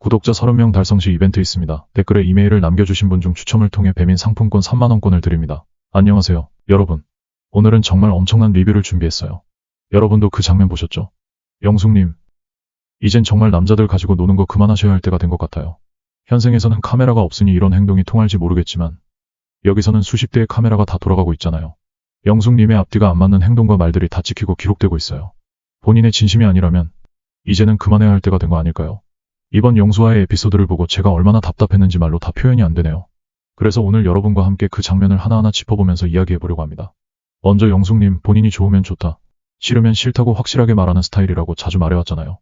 구독자 30명 달성 시 이벤트 있습니다. 댓글에 이메일을 남겨주신 분 중 추첨을 통해 배민 상품권 3만원권을 드립니다. 안녕하세요, 여러분. 오늘은 정말 엄청난 리뷰를 준비했어요. 여러분도 그 장면 보셨죠? 영숙님, 이젠 정말 남자들 가지고 노는 거 그만하셔야 할 때가 된 것 같아요. 현생에서는 카메라가 없으니 이런 행동이 통할지 모르겠지만 여기서는 수십 대의 카메라가 다 돌아가고 있잖아요. 영숙님의 앞뒤가 안 맞는 행동과 말들이 다 찍히고 기록되고 있어요. 본인의 진심이 아니라면 이제는 그만해야 할 때가 된 거 아닐까요? 이번 영수와의 에피소드를 보고 제가 얼마나 답답했는지 말로 다 표현이 안 되네요. 그래서 오늘 여러분과 함께 그 장면을 하나하나 짚어보면서 이야기해보려고 합니다. 먼저 영숙님, 본인이 좋으면 좋다, 싫으면 싫다고 확실하게 말하는 스타일이라고 자주 말해왔잖아요.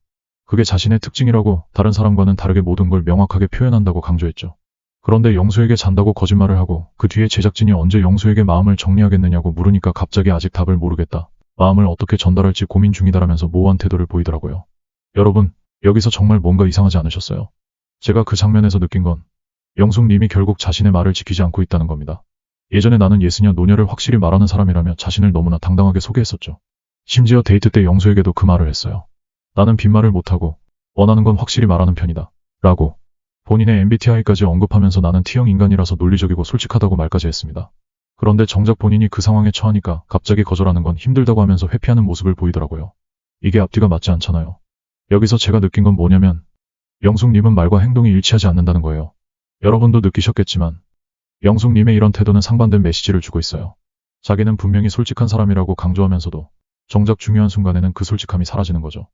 그게 자신의 특징이라고, 다른 사람과는 다르게 모든 걸 명확하게 표현한다고 강조했죠. 그런데 영수에게 잔다고 거짓말을 하고 그 뒤에 제작진이 언제 영수에게 마음을 정리하겠느냐고 물으니까 갑자기 아직 답을 모르겠다, 마음을 어떻게 전달할지 고민 중이다라면서 모호한 태도를 보이더라고요. 여러분, 여기서 정말 뭔가 이상하지 않으셨어요? 제가 그 장면에서 느낀 건 영숙님이 결국 자신의 말을 지키지 않고 있다는 겁니다. 예전에 나는 예스냐 노냐를 확실히 말하는 사람이라며 자신을 너무나 당당하게 소개했었죠. 심지어 데이트 때 영수에게도 그 말을 했어요. 나는 빈말을 못하고 원하는 건 확실히 말하는 편이다 라고 본인의 MBTI까지 언급하면서 나는 T형 인간이라서 논리적이고 솔직하다고 말까지 했습니다. 그런데 정작 본인이 그 상황에 처하니까 갑자기 거절하는 건 힘들다고 하면서 회피하는 모습을 보이더라고요. 이게 앞뒤가 맞지 않잖아요. 여기서 제가 느낀 건 뭐냐면 영숙님은 말과 행동이 일치하지 않는다는 거예요. 여러분도 느끼셨겠지만 영숙님의 이런 태도는 상반된 메시지를 주고 있어요. 자기는 분명히 솔직한 사람이라고 강조하면서도 정작 중요한 순간에는 그 솔직함이 사라지는 거죠.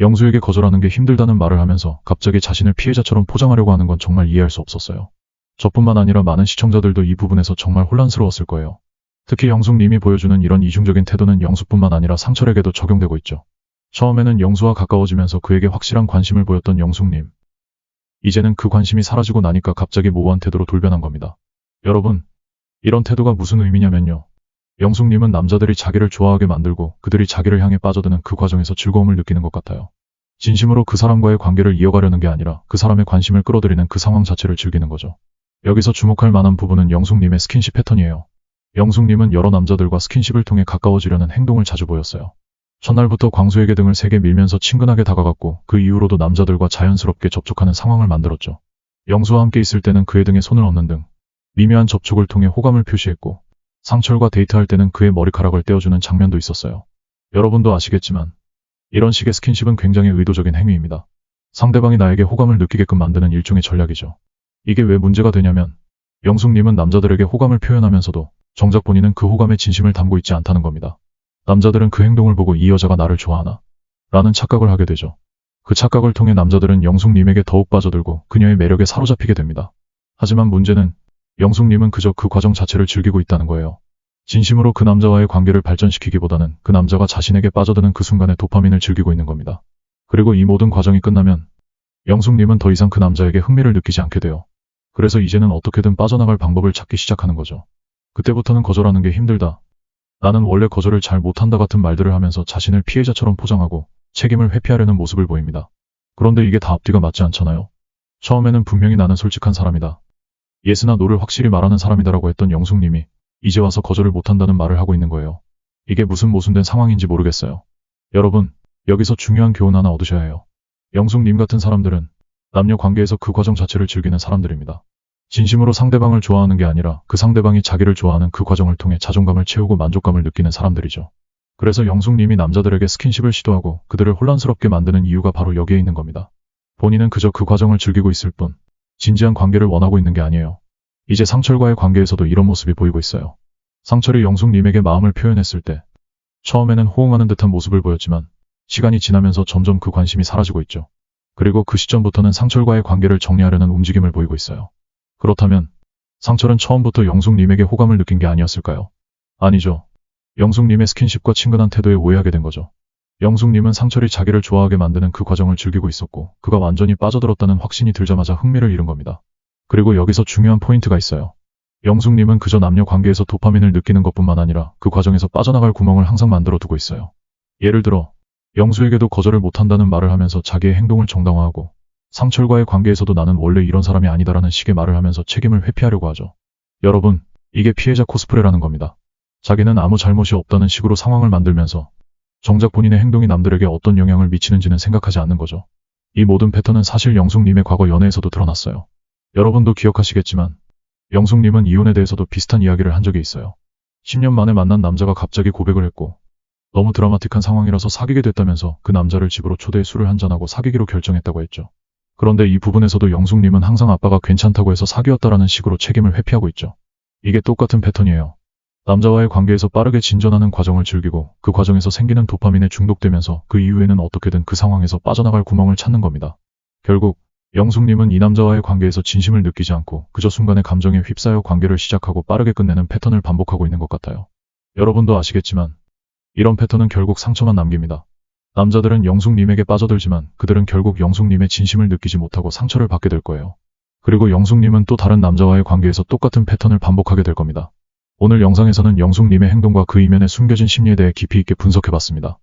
영수에게 거절하는 게 힘들다는 말을 하면서 갑자기 자신을 피해자처럼 포장하려고 하는 건 정말 이해할 수 없었어요. 저뿐만 아니라 많은 시청자들도 이 부분에서 정말 혼란스러웠을 거예요. 특히 영숙님이 보여주는 이런 이중적인 태도는 영수뿐만 아니라 상철에게도 적용되고 있죠. 처음에는 영수와 가까워지면서 그에게 확실한 관심을 보였던 영숙님. 이제는 그 관심이 사라지고 나니까 갑자기 모호한 태도로 돌변한 겁니다. 여러분, 이런 태도가 무슨 의미냐면요. 영숙님은 남자들이 자기를 좋아하게 만들고 그들이 자기를 향해 빠져드는 그 과정에서 즐거움을 느끼는 것 같아요. 진심으로 그 사람과의 관계를 이어가려는 게 아니라 그 사람의 관심을 끌어들이는 그 상황 자체를 즐기는 거죠. 여기서 주목할 만한 부분은 영숙님의 스킨십 패턴이에요. 영숙님은 여러 남자들과 스킨십을 통해 가까워지려는 행동을 자주 보였어요. 첫날부터 광수에게 등을 세게 밀면서 친근하게 다가갔고 그 이후로도 남자들과 자연스럽게 접촉하는 상황을 만들었죠. 영수와 함께 있을 때는 그의 등에 손을 얹는 등 미묘한 접촉을 통해 호감을 표시했고 상철과 데이트할 때는 그의 머리카락을 떼어주는 장면도 있었어요. 여러분도 아시겠지만 이런 식의 스킨십은 굉장히 의도적인 행위입니다. 상대방이 나에게 호감을 느끼게끔 만드는 일종의 전략이죠. 이게 왜 문제가 되냐면 영숙님은 남자들에게 호감을 표현하면서도 정작 본인은 그 호감에 진심을 담고 있지 않다는 겁니다. 남자들은 그 행동을 보고 이 여자가 나를 좋아하나? 라는 착각을 하게 되죠. 그 착각을 통해 남자들은 영숙님에게 더욱 빠져들고 그녀의 매력에 사로잡히게 됩니다. 하지만 문제는 영숙님은 그저 그 과정 자체를 즐기고 있다는 거예요. 진심으로 그 남자와의 관계를 발전시키기보다는 그 남자가 자신에게 빠져드는 그 순간에 도파민을 즐기고 있는 겁니다. 그리고 이 모든 과정이 끝나면 영숙님은 더 이상 그 남자에게 흥미를 느끼지 않게 돼요. 그래서 이제는 어떻게든 빠져나갈 방법을 찾기 시작하는 거죠. 그때부터는 거절하는 게 힘들다, 나는 원래 거절을 잘 못한다 같은 말들을 하면서 자신을 피해자처럼 포장하고 책임을 회피하려는 모습을 보입니다. 그런데 이게 다 앞뒤가 맞지 않잖아요. 처음에는 분명히 나는 솔직한 사람이다, 예스나 노를 확실히 말하는 사람이다라고 했던 영숙님이 이제 와서 거절을 못한다는 말을 하고 있는 거예요. 이게 무슨 모순된 상황인지 모르겠어요. 여러분, 여기서 중요한 교훈 하나 얻으셔야 해요. 영숙님 같은 사람들은 남녀 관계에서 그 과정 자체를 즐기는 사람들입니다. 진심으로 상대방을 좋아하는 게 아니라 그 상대방이 자기를 좋아하는 그 과정을 통해 자존감을 채우고 만족감을 느끼는 사람들이죠. 그래서 영숙님이 남자들에게 스킨십을 시도하고 그들을 혼란스럽게 만드는 이유가 바로 여기에 있는 겁니다. 본인은 그저 그 과정을 즐기고 있을 뿐 진지한 관계를 원하고 있는 게 아니에요. 이제 상철과의 관계에서도 이런 모습이 보이고 있어요. 상철이 영숙님에게 마음을 표현했을 때 처음에는 호응하는 듯한 모습을 보였지만 시간이 지나면서 점점 그 관심이 사라지고 있죠. 그리고 그 시점부터는 상철과의 관계를 정리하려는 움직임을 보이고 있어요. 그렇다면 상철은 처음부터 영숙님에게 호감을 느낀 게 아니었을까요? 아니죠. 영숙님의 스킨십과 친근한 태도에 오해하게 된 거죠. 영숙님은 상철이 자기를 좋아하게 만드는 그 과정을 즐기고 있었고 그가 완전히 빠져들었다는 확신이 들자마자 흥미를 잃은 겁니다. 그리고 여기서 중요한 포인트가 있어요. 영숙님은 그저 남녀 관계에서 도파민을 느끼는 것뿐만 아니라 그 과정에서 빠져나갈 구멍을 항상 만들어 두고 있어요. 예를 들어 영수에게도 거절을 못한다는 말을 하면서 자기의 행동을 정당화하고 상철과의 관계에서도 나는 원래 이런 사람이 아니다라는 식의 말을 하면서 책임을 회피하려고 하죠. 여러분, 이게 피해자 코스프레라는 겁니다. 자기는 아무 잘못이 없다는 식으로 상황을 만들면서 정작 본인의 행동이 남들에게 어떤 영향을 미치는지는 생각하지 않는 거죠. 이 모든 패턴은 사실 영숙님의 과거 연애에서도 드러났어요. 여러분도 기억하시겠지만 영숙님은 이혼에 대해서도 비슷한 이야기를 한 적이 있어요. 10년 만에 만난 남자가 갑자기 고백을 했고 너무 드라마틱한 상황이라서 사귀게 됐다면서 그 남자를 집으로 초대해 술을 한잔하고 사귀기로 결정했다고 했죠. 그런데 이 부분에서도 영숙님은 항상 아빠가 괜찮다고 해서 사귀었다라는 식으로 책임을 회피하고 있죠. 이게 똑같은 패턴이에요. 남자와의 관계에서 빠르게 진전하는 과정을 즐기고 그 과정에서 생기는 도파민에 중독되면서 그 이후에는 어떻게든 그 상황에서 빠져나갈 구멍을 찾는 겁니다. 결국 영숙님은 이 남자와의 관계에서 진심을 느끼지 않고 그저 순간의 감정에 휩싸여 관계를 시작하고 빠르게 끝내는 패턴을 반복하고 있는 것 같아요. 여러분도 아시겠지만 이런 패턴은 결국 상처만 남깁니다. 남자들은 영숙님에게 빠져들지만 그들은 결국 영숙님의 진심을 느끼지 못하고 상처를 받게 될 거예요. 그리고 영숙님은 또 다른 남자와의 관계에서 똑같은 패턴을 반복하게 될 겁니다. 오늘 영상에서는 영숙님의 행동과 그 이면에 숨겨진 심리에 대해 깊이 있게 분석해봤습니다.